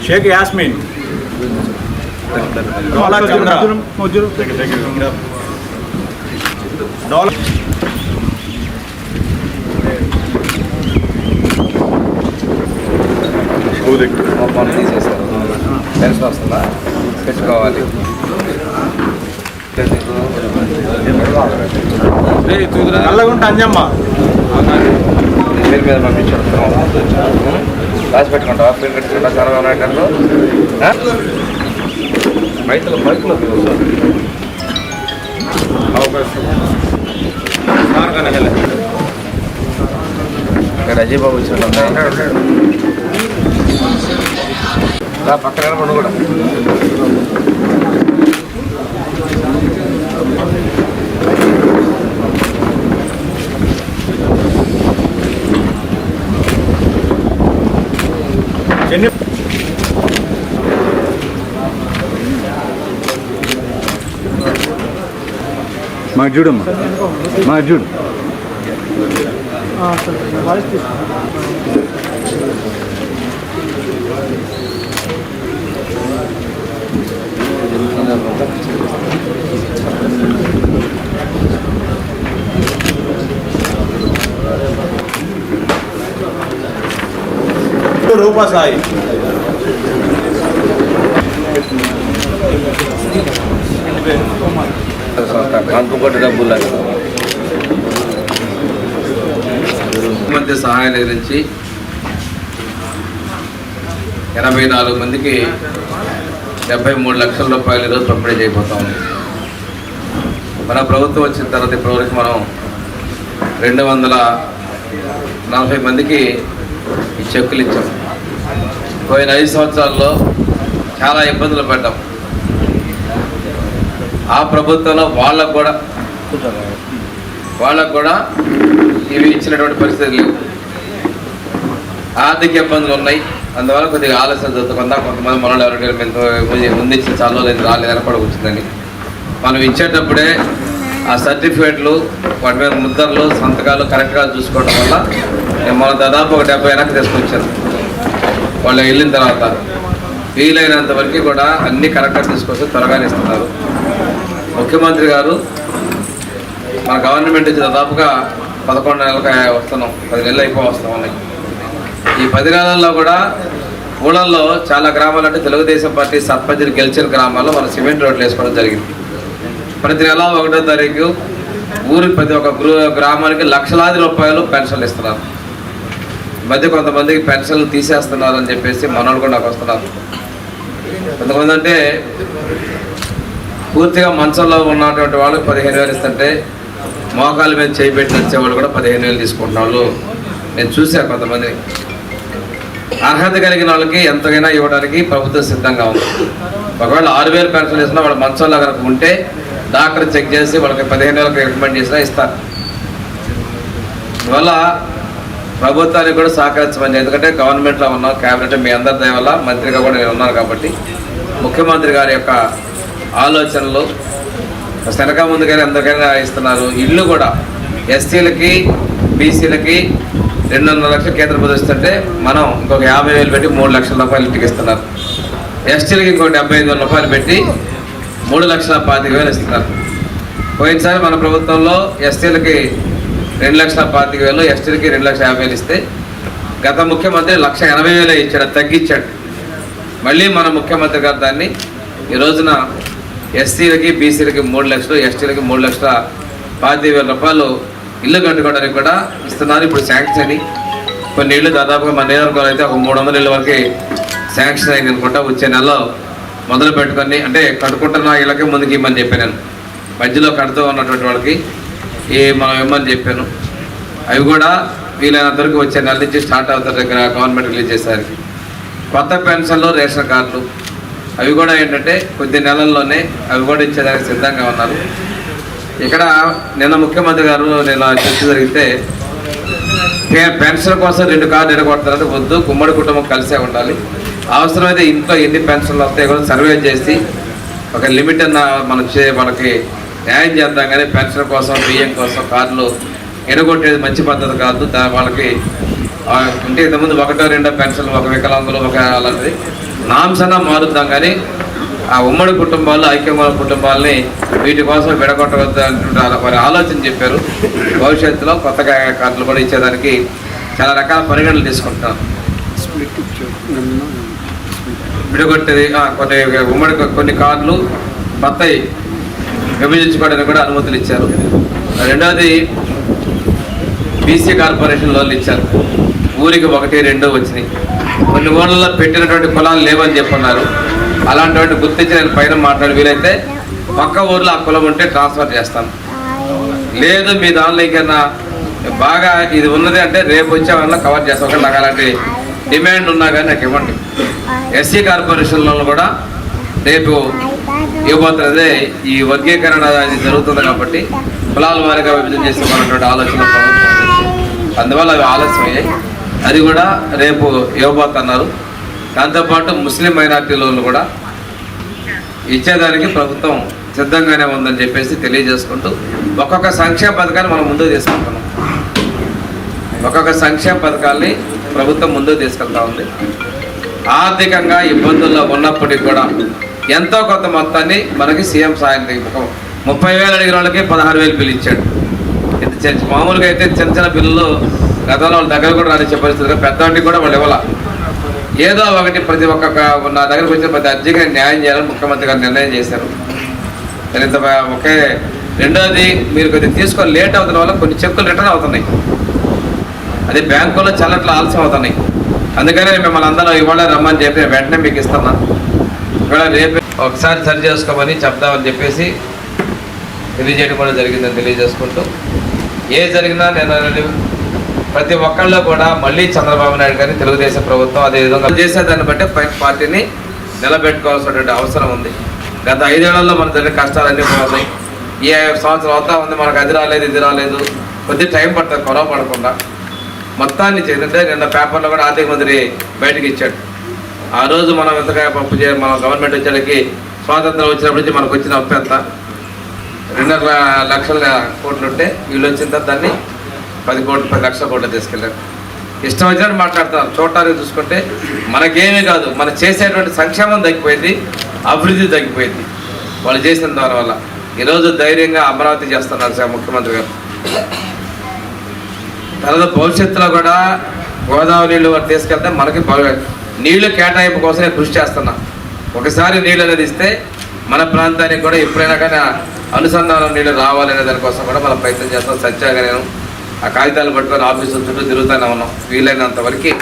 शेख यास्मीन తీసేసారు. పెన్షన్ వస్తుందా పెట్టుకోవాలి. నల్లగుంట అంజమ్మ పేరు మీద పంపించాడు. రాసి పెట్టుకుంటావా? పేరు పెట్టుకుంటా చదవా నాయకులు రైతుల బైకులో ఇక్కడ అజయ్ బాబు వచ్చినట్టు పక్కన రెండు కూడా మా చూడమ్మా మా చూడు రూపా సాయి కాంపుకొట్టి డబ్బులు ముఖ్యమంత్రి సహాయం నుంచి 84 మందికి 73 లక్షల రూపాయలు ఈరోజు పంపిణీ చేయబోతా ఉంది. మన ప్రభుత్వం వచ్చిన తర్వాత ఇప్పటివరకు మనం 240 మందికి ఈ చెక్కులు ఇచ్చాం. పోయిన 5 సంవత్సరాల్లో చాలా ఇబ్బందులు పడ్డాం. ఆ ప్రభుత్వంలో వాళ్ళకు కూడా ఇవి ఇచ్చినటువంటి పరిస్థితులు లేవు. ఆర్థిక ఇబ్బందులు ఉన్నాయి. అందువల్ల కొద్దిగా ఆలస్యం జరుగుతుందా కొంతమంది మనలో ఎవరికి ముందు ఇచ్చిన చాలా లేదు రాలేదు వెనపడ వచ్చిందని మనం ఇచ్చేటప్పుడే ఆ సర్టిఫికేట్లు వాటి మీద ముద్రలు సంతకాలు కరెక్ట్గా చూసుకోవడం వల్ల మనం దాదాపు ఒక 70 వెనక్కి తీసుకొచ్చారు. వాళ్ళు వెళ్ళిన తర్వాత వీలైనంత వరకు కూడా అన్నీ కరెక్ట్గా తీసుకొచ్చి త్వరగానే ఇస్తున్నారు. ముఖ్యమంత్రి గారు మన గవర్నమెంట్ నుంచి దాదాపుగా 11 నెలలకు వస్తున్నాం, 10 నెలలు అయిపో వస్తాం ఉన్నాయి. ఈ 10 నెలల్లో కూడా ఊళ్ళల్లో చాలా గ్రామాలు అంటే తెలుగుదేశం పార్టీ సర్పంచ్ని గెలిచిన గ్రామాల్లో మన సిమెంట్ రోడ్లు వేసుకోవడం జరిగింది. ప్రతి నెల 1వ తారీఖు ఊరి ప్రతి ఒక్క గ్రామానికి లక్షలాది రూపాయలు పెన్షన్లు ఇస్తున్నారు. ఈ మధ్య కొంతమందికి పెన్షన్లు తీసేస్తున్నారు అని చెప్పేసి మనోళ్ళు కూడా నాకు వస్తున్నారు. కొంతమంది అంటే పూర్తిగా మంచంలో ఉన్నటువంటి వాళ్ళకి 15,000 ఇస్తుంటే మోకాల మీద చేయి పెట్టి వచ్చేవాళ్ళు కూడా 15,000 తీసుకుంటున్న వాళ్ళు నేను చూశాను. కొంతమందిని అర్హత కలిగిన వాళ్ళకి ఎంతైనా ఇవ్వడానికి ప్రభుత్వం సిద్ధంగా ఉంది. ఒకవేళ 6,000 పెన్షన్ ఇస్తున్నా వాళ్ళు మంచంలో కనుక ఉంటే డాక్టర్ చెక్ చేసి వాళ్ళకి 15,000 రికమెండ్ చేసినా ఇస్తారు. అందువల్ల ప్రభుత్వానికి కూడా సహకరించమని, ఎందుకంటే గవర్నమెంట్లో ఉన్నాం, క్యాబినెట్ మీ అందరి దయ వల్ల మంత్రిగా కూడా నేను ఉన్నాను కాబట్టి ముఖ్యమంత్రి గారి యొక్క ఆలోచనలు వెనక ముందుకైనా అందరికైనా ఇస్తున్నారు. ఇల్లు కూడా ఎస్సీలకి బీసీలకి 2.5 లక్షలు కేంద్ర ప్రభుత్వం ఇస్తుంటే మనం ఇంకొక 50,000 పెట్టి 3 లక్షల రూపాయలు ఇంటికి ఇస్తున్నారు. ఎస్టీలకి ఇంకొక 75,000 రూపాయలు పెట్టి 3,25,000 ఇస్తున్నారు. పోయినసారి మన ప్రభుత్వంలో ఎస్టీలకి 2,25,000, ఎస్టీలకి 2,50,000 ఇస్తే గత ముఖ్యమంత్రి 1,80,000 ఇచ్చాడు, తగ్గించాడు. మళ్ళీ మన ముఖ్యమంత్రి గారు దాన్ని ఈ రోజున ఎస్సీలకి బీసీలకి 3 లక్షలు, ఎస్టీలకి 3,25,000 రూపాయలు ఇల్లు కట్టుకోవడానికి కూడా ఇస్తున్నారు. ఇప్పుడు శాంక్షన్ అని కొన్ని ఇళ్ళు దాదాపుగా మన నియోజకవర్గంలో అయితే ఒక 300 ఇళ్ళ వరకు శాంక్షన్ అయింది అనుకుంటా. వచ్చే నెలలో మొదలు పెట్టుకొని అంటే కట్టుకుంటున్న ఇళ్ళకి ముందుకు ఇమ్మని చెప్పాను నేను. మధ్యలో కడుతూ ఉన్నటువంటి వాళ్ళకి మనం ఇమ్మని చెప్పాను. అవి కూడా వీలైనంత వరకు వచ్చే నెల నుంచి స్టార్ట్ అవుతారు దగ్గర గవర్నమెంట్ రిలీజ్ చేసేసరికి. కొత్త పెన్షన్లు, రేషన్ కార్డులు అవి కూడా ఏంటంటే కొద్ది నెలల్లోనే అవి కూడా ఇచ్చేదానికి సిద్ధంగా ఉన్నారు. ఇక్కడ నిన్న ముఖ్యమంత్రి గారు నేను చర్చ జరిగితే పెన్షన్ కోసం 2 కార్డులు ఎడగొడతారంటే వద్దు, గుమ్మడి కుటుంబం కలిసే ఉండాలి. అవసరమైతే ఇంట్లో ఎన్ని పెన్షన్లు వస్తాయి కూడా సర్వే చేసి ఒక లిమిట్ అన్న మనకి న్యాయం చేద్దాం. కానీ పెన్షన్ కోసం, బియ్యం కోసం కార్డులు ఎడగొట్టేది మంచి పద్ధతి కాదు. వాళ్ళకి అంటే ఇంతకుముందు 1, 2 పెన్షన్లు, ఒక వికలాంగులు, ఒక అలాంటిది నాంసన మారుద్దాం. కానీ ఆ ఉమ్మడి కుటుంబాలు, ఐక్యమైన కుటుంబాలని వీటి కోసం విడగొట్టవద్దు అంటుంటే వారి ఆలోచన చెప్పారు. భవిష్యత్తులో కొత్తగా కార్డులు కూడా ఇచ్చేదానికి చాలా రకాల పరిగణలు తీసుకుంటున్నారు. విడగొట్టేది కొన్ని కార్డులు కొత్తవి విభజించుకోవడానికి కూడా అనుమతులు ఇచ్చారు. రెండవది బీసీ కార్పొరేషన్ లోన్లు ఇచ్చారు. ఊరికి 1, 2 వచ్చినాయి. కొన్ని ఊళ్ళలో పెట్టినటువంటి కులాలు లేవని చెప్పున్నారు. అలాంటి గుర్తించి నేను పైన మాట్లాడి వీలైతే పక్క ఊర్లో ఆ కులం ఉంటే ట్రాన్స్ఫర్ చేస్తాను. లేదు మీ దానిలో ఇంకన్నా బాగా ఇది ఉన్నది అంటే రేపు వచ్చే వాళ్ళ కవర్ చేస్తాం. నాకు అలాంటి డిమాండ్ ఉన్నా కానీ నాకు ఇవ్వండి. ఎస్సీ కార్పొరేషన్లో కూడా రేపు ఇవ్వబోతున్నదే ఈ వర్గీకరణ అది జరుగుతుంది కాబట్టి కులాల వారిగా విభజన చేస్తామన్నటువంటి ఆలోచన ప్రభుత్వం. అందువల్ల అవి ఆలస్యం అయ్యాయి. అది కూడా రేపు ఇవ్వబోతున్నారు. దాంతోపాటు ముస్లిం మైనార్టీ లోన్లు కూడా ఇచ్చేదానికి ప్రభుత్వం సిద్ధంగానే ఉందని చెప్పేసి తెలియజేసుకుంటూ ఒక్కొక్క సంక్షేమ పథకాన్ని మనం ముందుకు తీసుకుంటున్నాం. ఒక్కొక్క సంక్షేమ పథకాల్ని ప్రభుత్వం ముందుకు తీసుకెళ్తా ఉంది. ఆర్థికంగా ఇబ్బందుల్లో ఉన్నప్పటికీ కూడా ఎంతో కొంత మొత్తాన్ని మనకి సీఎం సాయం 30,000 అడిగిన వాళ్ళకి 16,000 బిల్లు ఇచ్చాడు. మామూలుగా అయితే చిన్న బిల్లులు గతంలో వాళ్ళ దగ్గర కూడా రానిచ్చే పరిస్థితిగా పెద్దవాటికి కూడా వాళ్ళు ఇవ్వాల. ఏదో ఒకటి ప్రతి ఒక్క నా దగ్గరకు వచ్చిన ప్రతి అర్జీగా న్యాయం చేయాలని ముఖ్యమంత్రి గారు నిర్ణయం చేశారు. ఇంత ఒకే. రెండోది మీరు కొద్దిగా తీసుకొని లేట్ అవుతున్న వల్ల కొన్ని చెక్కులు రిటర్న్ అవుతున్నాయి. అది బ్యాంకుల్లో చల్లట్లు ఆలస్యం అవుతున్నాయి. అందుకనే మిమ్మల్ని అందరూ ఇవాళ రమ్మని చెప్పి వెంటనే మీకు ఇస్తున్నా. ఇవాళ రేపు ఒకసారి సరి చేసుకోమని చెప్దామని చెప్పేసి తెలియజేయడం కూడా జరిగిందని తెలియజేసుకుంటూ జరిగినా నేను ప్రతి ఒక్కళ్ళలో కూడా మళ్ళీ చంద్రబాబు నాయుడు గారిని తెలుగుదేశం ప్రభుత్వం అదేవిధంగా చేసేదాన్ని బట్టి పార్టీని నిలబెట్టుకోవాల్సినటువంటి అవసరం ఉంది. గత 5 ఏళ్లలో మన జరిగిన కష్టాలన్నీ పోతున్నాయి. ఈ సంవత్సరం అవుతా ఉంది, మనకు అది రాలేదు, ఇది రాలేదు, కొద్ది టైం పడుతుంది కొరవ పడకుండా. మొత్తాన్ని చేద్దంటే నిన్న పేపర్లో కూడా ఆర్థిక మంత్రి బయటకు ఇచ్చాడు. ఆ రోజు మనం ఎంతగా పప్పు మన గవర్నమెంట్ వచ్చేటికి స్వాతంత్రం వచ్చినప్పటి నుంచి మనకు వచ్చిన అప్పు ఎంత 2.5 లక్షల కోట్లు ఉంటే వీళ్ళు వచ్చిన తర్వాత దాన్ని 10 లక్షల కోట్లు తీసుకెళ్ళారు. ఇష్టం వచ్చినట్టు మాట్లాడుతున్నారు. చూడటానికి చూసుకుంటే మనకేమీ కాదు, మనం చేసేటువంటి సంక్షేమం తగ్గిపోయింది, అభివృద్ధి తగ్గిపోయింది వాళ్ళు చేసిన దాని వల్ల. ఈరోజు ధైర్యంగా అమరావతి చేస్తున్నారు సార్ ముఖ్యమంత్రి గారు. తర్వాత భవిష్యత్తులో కూడా గోదావరి నీళ్ళు తీసుకెళ్తే మనకి నీళ్లు కేటాయింపు కోసం కృషి చేస్తున్నాం. ఒకసారి నీళ్ళు అనేది ఇస్తే మన ప్రాంతానికి కూడా ఎప్పుడైనా కానీ అనుసంధానం నీళ్ళు రావాలనే దానికోసం కూడా మనం ప్రయత్నం చేస్తాం. సత్యాగా నేను ఆ కాగితాలు పట్టుకొని ఆఫీసు చుట్టూ తిరుగుతూనే ఉన్నాం. వీలైనంత వరకు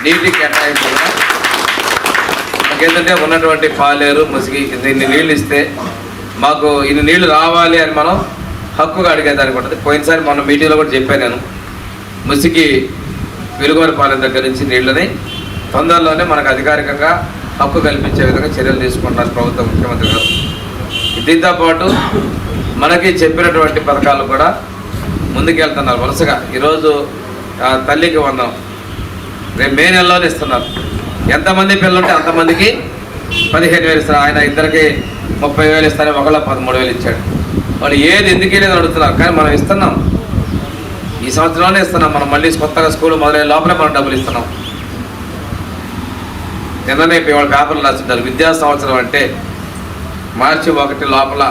నీటి కేటాయింపు మాకేంటంటే ఉన్నటువంటి పాలేరు, ముసిగి దీన్ని నీళ్ళు ఇస్తే మాకు ఇన్ని నీళ్లు రావాలి అని మనం హక్కుగా అడిగేదానికి ఉంటుంది. పోయినసారి మన మీటింగ్లో కూడా చెప్పాను నేను. ముసిగి వెలుగువరపాలెం దగ్గర నుంచి నీళ్ళని తొందరలోనే మనకు అధికారికంగా హక్కు కల్పించే విధంగా చర్యలు తీసుకుంటున్నారు ప్రభుత్వం ముఖ్యమంత్రి గారు. దీంతో పాటు మనకి చెప్పినటువంటి పథకాలు కూడా ముందుకెళ్తున్నారు వరుసగా. ఈరోజు తల్లికి 100 రేపు మే నెలలోనే ఇస్తున్నారు. ఎంతమంది పిల్లలు ఉంటే అంతమందికి 15,000 ఇస్తారు. ఆయన ఇద్దరికి 30,000 ఇస్తారని ఒకళ్ళ 13,000 ఇచ్చాడు. వాళ్ళు ఏది ఎందుకు లేదు అడుగుతున్నారు, కానీ మనం ఇస్తున్నాం. ఈ సంవత్సరంలోనే ఇస్తున్నాం. మనం మళ్ళీ కొత్తగా స్కూల్ మొదలైన లోపలే మనం డబ్బులు ఇస్తున్నాం. నిన్ననే ఇవాళ పేపర్లు రాస్తుంటారు. విద్యా సంవత్సరం అంటే మార్చి 1 లోపల,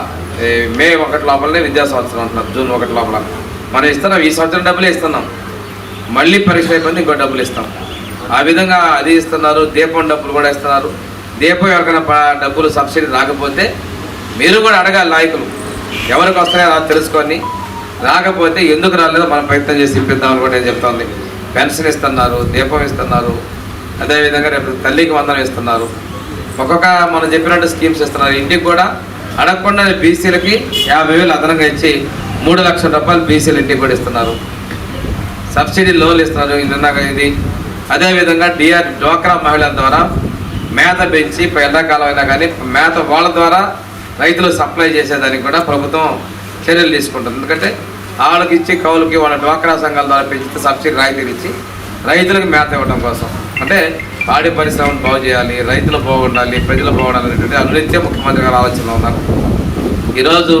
మే 1 లోపలనే విద్యా సంవత్సరం అంటున్నారు. జూన్ 1 లోపల మనం ఇస్తున్నాం. ఈ సంవత్సరం డబ్బులే ఇస్తున్నాం. మళ్ళీ పరీక్ష అయిపోయింది, ఇంకో డబ్బులు ఇస్తాం. ఆ విధంగా అది ఇస్తున్నారు. దీపం డబ్బులు కూడా ఇస్తున్నారు. దీపం ఎవరికైనా డబ్బులు సబ్సిడీ రాకపోతే మీరు కూడా అడగాలి. నాయకులు ఎవరికి వస్తున్నాయో అలా తెలుసుకొని, రాకపోతే ఎందుకు రాలేదో మనం ప్రయత్నం చేసి ఇప్పిద్దామని కూడా నేను చెప్తాను. పెన్షన్ ఇస్తున్నారు, దీపం ఇస్తున్నారు, అదేవిధంగా రేపు తల్లికి వందనం ఇస్తున్నారు, ఒక్కొక్క మనం చెప్పినట్టు స్కీమ్స్ ఇస్తున్నారు. ఇంటికి కూడా అడగకుండా బీసీలకి 50,000 అదనంగా ఇచ్చి 3 లక్షల రూపాయలు బీసీలు ఇంటికి కూడా ఇస్తున్నారు. సబ్సిడీ లోన్లు ఇస్తున్నారు ఇది. అదేవిధంగా డ్వాక్రా మహిళల ద్వారా మేత పెంచి ఎండాకాలం అయినా కానీ మేత వాళ్ళ ద్వారా రైతులు సప్లై చేసేదానికి కూడా ప్రభుత్వం చర్యలు తీసుకుంటుంది. ఎందుకంటే వాళ్ళకి ఇచ్చి కౌలుకి వాళ్ళ డ్వాక్రా సంఘాల ద్వారా పెంచితే సబ్సిడీ రాయితీలు ఇచ్చి రైతులకు మేత ఇవ్వడం కోసం, అంటే పాడి పరిశ్రమను బాగు చేయాలి, రైతులు బాగుండాలి, ప్రజలు బాగుండాలి అనేటువంటి అభివృద్ధి ముఖ్యమంత్రి గారు ఆలోచనలో ఉన్నారు. ఈరోజు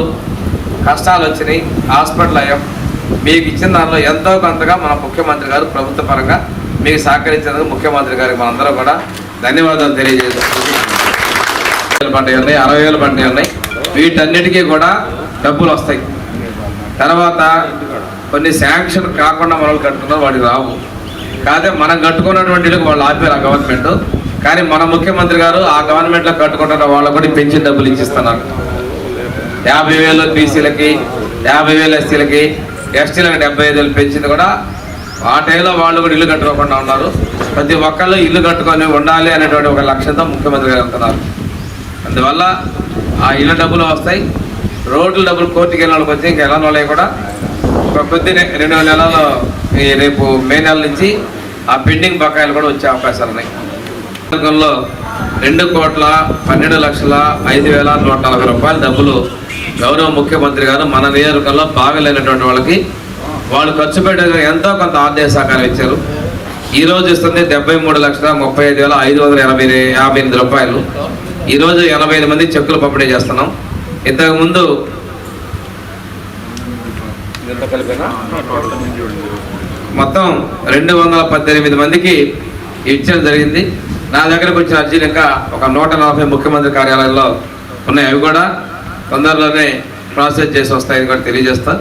కష్టాలు వచ్చినాయి, హాస్పిటల్ అయ్యాం, మీకు ఇచ్చిన దానిలో ఎంతో కొంతగా మన ముఖ్యమంత్రి గారు ప్రభుత్వ పరంగా మీకు సహకరించినందుకు ముఖ్యమంత్రి గారికి మనందరూ కూడా ధన్యవాదాలు తెలియజేస్తాం. పడ్డాయి ఉన్నాయి, 60,000 పడ్డాయి ఉన్నాయి. వీటన్నిటికీ కూడా డబ్బులు వస్తాయి. తర్వాత కొన్ని శాంక్షన్ కాకుండా మనం కట్టుకున్నారు, వాటికి రావు. కాదే మనం కట్టుకున్నటువంటి వాళ్ళు ఆపారు ఆ గవర్నమెంట్. కానీ మన ముఖ్యమంత్రి గారు ఆ గవర్నమెంట్లో కట్టుకుంటున్న వాళ్ళకు కూడా పెంచిన డబ్బులు ఇచ్చిస్తున్నారు. 50,000 బీసీలకి, 50,000 ఎస్సీలకి, ఎస్టీలకు 75,000 పెంచింది కూడా ఆ టైంలో వాళ్ళు కూడా ఇల్లు కట్టుకోకుండా ఉన్నారు. ప్రతి ఒక్కళ్ళు ఇల్లు కట్టుకొని ఉండాలి అనేటువంటి ఒక లక్ష్యంతో ముఖ్యమంత్రి గారు వెళ్తున్నారు. అందువల్ల ఆ ఇళ్ళ డబ్బులు వస్తాయి. రోడ్ల డబ్బులు కోర్టుకి వెళ్ళిన వాళ్ళకి వచ్చి ఇంకా ఎలా వాళ్ళవి కూడా కొద్ది 2 నెలల్లో రేపు మే నెల నుంచి ఆ పెండింగ్ బకాయిలు కూడా వచ్చే అవకాశాలు ఉన్నాయి. లో 2,12,05,140 రూపాయల డబ్బులు గౌరవ ముఖ్యమంత్రి గారు మన నియోజకవర్గంలో బాగలేనటువంటి వాళ్ళకి వాళ్ళు ఖర్చు పెట్టే ఎంతో కొంత ఆర్థిక సహకారం ఇచ్చారు. ఈరోజు ఇస్తుంది 73,35,558 రూపాయలు. ఈరోజు 85 మంది చెక్కులు పంపిణీ చేస్తున్నాం. ఇంతకుముందు మొత్తం 218 మందికి ఇచ్చడం జరిగింది. నా దగ్గరకు వచ్చిన అర్జీలు ఇంకా ఒక 140 ముఖ్యమంత్రి కార్యాలయంలో ఉన్నాయి. అవి కూడా తొందరలోనే ప్రాసెస్ చేసి వస్తాయని కూడా తెలియజేస్తా.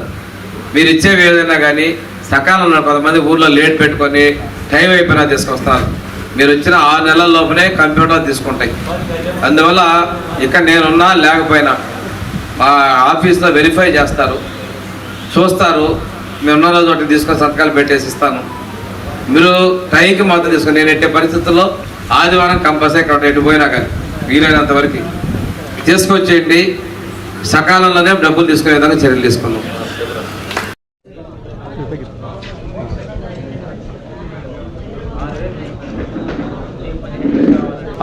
మీరు ఇచ్చేవి ఏదైనా కానీ సకాలంలో కొంతమంది ఊర్లో లేట్ పెట్టుకొని టైం అయిపోయినా తీసుకొస్తున్నారు. మీరు వచ్చిన 6 నెలల లోపలే కంప్యూటర్ తీసుకుంటాయి. అందువల్ల ఇక్కడ నేనున్నా లేకపోయినా మా ఆఫీస్లో వెరిఫై చేస్తారు, చూస్తారు. మేము ఉన్న రోజు ఒకటి తీసుకొని సంతకాలు పెట్టేసి ఇస్తాను. మీరు టైంకి మాత్రం తీసుకొని నేను ఎట్టే పరిస్థితుల్లో ఆదివారం కంపల్సరీ ఇక్కడ ఎటు పోయినా కానీ వీలైనంత వరకు తీసుకొచ్చేయండి. సకాలంలోనే డబ్బులు తీసుకునే విధంగా చర్యలు తీసుకున్నాం.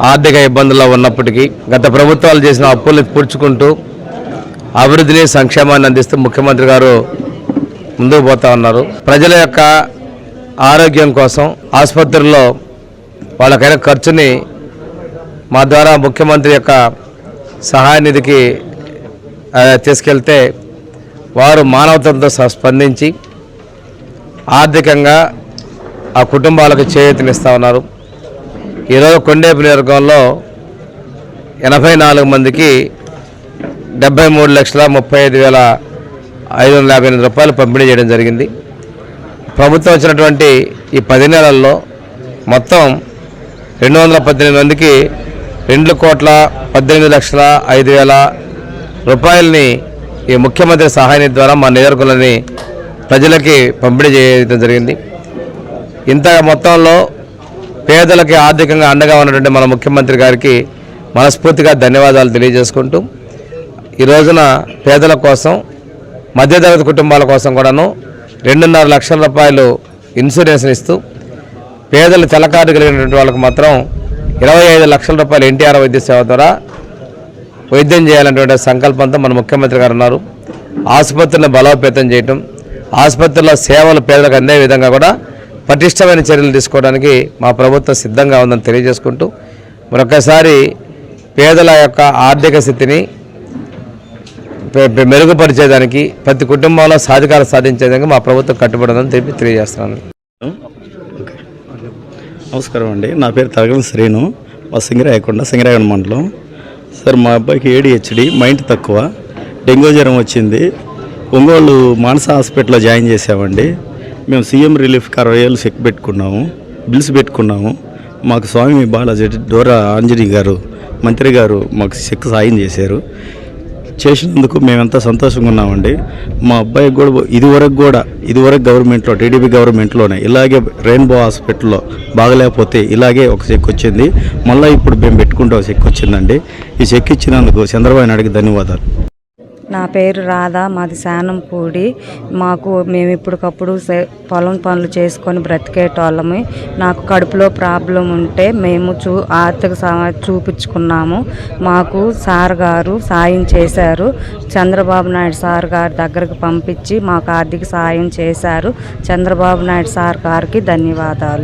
ఆర్థిక ఇబ్బందుల్లో ఉన్నప్పటికీ గత ప్రభుత్వాలు చేసిన అప్పులు పూడ్చుకుంటూ అభివృద్ధిని, సంక్షేమాన్ని అందిస్తూ ముఖ్యమంత్రి గారు ముందుకు పోతా ఉన్నారు. ప్రజల యొక్క ఆరోగ్యం కోసం ఆసుపత్రుల్లో వాళ్ళకైన ఖర్చుని మా ద్వారా ముఖ్యమంత్రి యొక్క సహాయ నిధికి తీసుకెళ్తే వారు మానవతతో స్పందించి ఆర్థికంగా ఆ కుటుంబాలకు చేయూతనిస్తూ ఉన్నారు. ఈరోజు కొండేపు నియోజకవర్గంలో 84 మందికి 73,35,558 రూపాయలు పంపిణీ చేయడం జరిగింది. ప్రభుత్వం వచ్చినటువంటి ఈ 10 నెలల్లో మొత్తం 218 మందికి 2,18,05,000 రూపాయలని ఈ ముఖ్యమంత్రి సహాయ నిధి ద్వారా మా నియోజకవర్గంలోని ప్రజలకి పంపిణీ చేయడం జరిగింది. ఇంత మొత్తంలో పేదలకి ఆర్థికంగా అండగా ఉన్నటువంటి మన ముఖ్యమంత్రి గారికి మనస్ఫూర్తిగా ధన్యవాదాలు తెలియజేసుకుంటూ ఈ రోజున పేదల కోసం, మధ్యతరగతి కుటుంబాల కోసం కూడాను 2.5 లక్షల రూపాయలు ఇన్సూరెన్స్ ఇస్తూ పేదలు తెల్లకార్డు కలిగినటువంటి వాళ్ళకు మాత్రం 25 లక్షల రూపాయలు ఎన్టీఆర్ వైద్య సేవ ద్వారా వైద్యం చేయాలనేటువంటి సంకల్పంతో మన ముఖ్యమంత్రి గారు ఉన్నారు. ఆసుపత్రులను బలోపేతం చేయటం, ఆసుపత్రుల్లో సేవలు పేదలకు అందే విధంగా కూడా పటిష్టమైన చర్యలు తీసుకోవడానికి మా ప్రభుత్వం సిద్ధంగా ఉందని తెలియజేసుకుంటూ మరొకసారి పేదల యొక్క ఆర్థిక స్థితిని మెరుగుపరిచేదానికి, ప్రతి కుటుంబంలో సాధికారం సాధించేదానికి మా ప్రభుత్వం కట్టుబడిందని తెలియజేస్తున్నాను. నమస్కారం అండి, నా పేరు తరగల శ్రీను, మా సింగరాయకొండ మండలం. సార్, మా అబ్బాయికి ADHD, మైండ్ తక్కువ, డెంగ్యూ జ్వరం వచ్చింది. ఒంగోలు మానస హాస్పిటల్లో జాయిన్ చేసామండి. మేము సీఎం రిలీఫ్కి 60,000 చెక్ పెట్టుకున్నాము, బిల్స్ పెట్టుకున్నాము. మాకు స్వామి బాలాజీ డోరా ఆంజనేయ గారు మంత్రి గారు మాకు చెక్ సాయం చేశారు. చేసినందుకు మేమెంతా సంతోషంగా ఉన్నామండి. మా అబ్బాయికి కూడా ఇదివరకు గవర్నమెంట్లో టీడీపీ గవర్నమెంట్లోనే ఇలాగే రెయిన్బో హాస్పిటల్లో బాగలేకపోతే ఇలాగే ఒక చెక్ వచ్చింది. మళ్ళీ ఇప్పుడు మేము పెట్టుకుంటే ఒక చెక్ వచ్చిందండి. ఈ చెక్ ఇచ్చినందుకు చంద్రబాబు నాయుడుకి ధన్యవాదాలు. నా పేరు రాధా, మాది శానంపూడి. మేము ఇప్పటికప్పుడు పొలం పనులు చేసుకొని బ్రతికేటోళ్ళము. నాకు కడుపులో ప్రాబ్లం ఉంటే మేము ఆర్థిక చూపించుకున్నాము. మాకు సార్ గారు సాయం చేశారు. చంద్రబాబు నాయుడు సార్ గారి దగ్గరకు పంపించి మాకు ఆర్థిక సాయం చేశారు. చంద్రబాబు నాయుడు సార్ గారికి ధన్యవాదాలు.